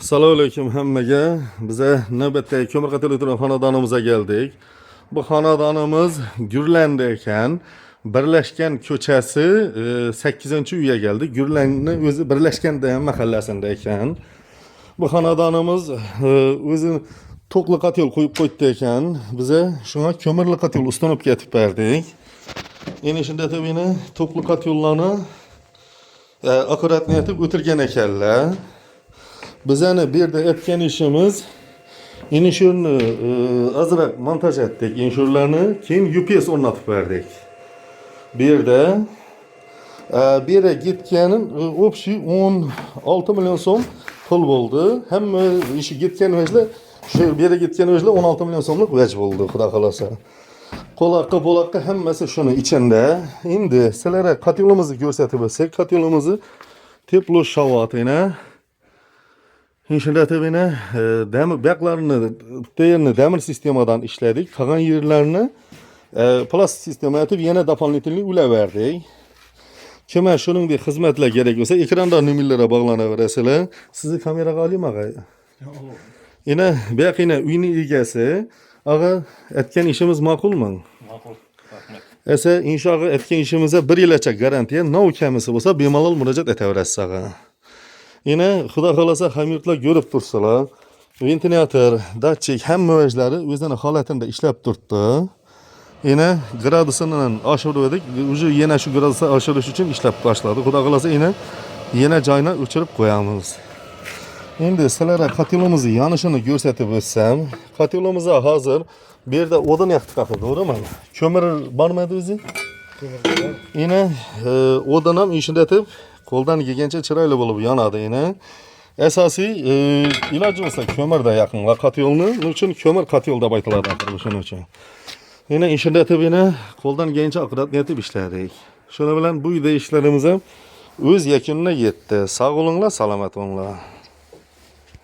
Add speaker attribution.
Speaker 1: Assalomu alaykum hammaga. Bize navbatdagi ko'mir qatili turgan xonadonimizga keldik. Bu xonadonimiz Gurlanda ekan. Birlashgan ko'chasi 8-uyga keldik. Gurlanni o'zi Birlashganda ham mahallasida ekan. Bu xonadonimiz o'zi to'qli qatyol qo'yib qo'ydi ekan. Bize shunga ko'mirli qatyol ustanib ketib berdik. Endi shunda tabiiyni to'qli qatyollarni akkurat etib o'tirgan ekanlar. Bizani bir de etken işimiz inşurni azırak montaj ettik. İnşurlarını keyin UPS o'rnatib verdik. Bir de bir yere gitkenin общий 16 milyon so'm pul bo'ldi. Hamma işi gitken vejle şu bir yere gitken vejle 16 milyon so'mlik vej bo'ldi, xudo xolasa. Qolaqqa bo'laqqa hammasi shuni ichinde. Endi sizlarga qatyolimizni ko'rsatib o'tsak, qatyolimizni teplo shavatini İnşallah tabii demir beklerini değerini demir sistemadan işledik. Kalan yerlerini plastik sisteme atıp yine doполнительный ule verdik. Kime şunun bir hizmetle gerekiyorsa ekranda numaralara bağlanıversizlar. Sizi kameraga alayım ağa. Yine belki yine uyni egasi. Ağa etken işimiz makul mu?
Speaker 2: Makul.
Speaker 1: Ese inşallah etken işimize bir yılcha garantiye ne ukemisi olsa bemalol müracaat eteveresiz ağa. Yine xudo xolasa hamyurtlar görüp tursalar, ventilator, datchik hamma vejlari o'zini holatida ishlab turibdi. Yine gradusini oshirdik. Уже yana shu gradusni oshirish uchun ishlab boshladi. Xudo xolasa yana joyini o'chirib qo'yamiz. Endi sizlarga qatyolimizni yonishini ko'rsatib o'tsam, qatyolimiz hozir bu yerda o'din yoqdik axir, to'g'rimi? Ko'mir bormi o'zi? Yine o'din ham ishlatib qo'ldan kelgancha chiroyli bo'lib yonadi yine. Asosiy iloji bo'lsa ko'mirda yaqin va qatyolni, shuning uchun ko'mir qatyol deb aytiladi axir shuning uchun. Yine ishlatib qo'ldan kelgancha akkurat netib ishladik. Shuna bilan bu uyda ishlarimiz ham o'z yakununa yetdi. Sog' bo'linglar, salomat bo'linglar.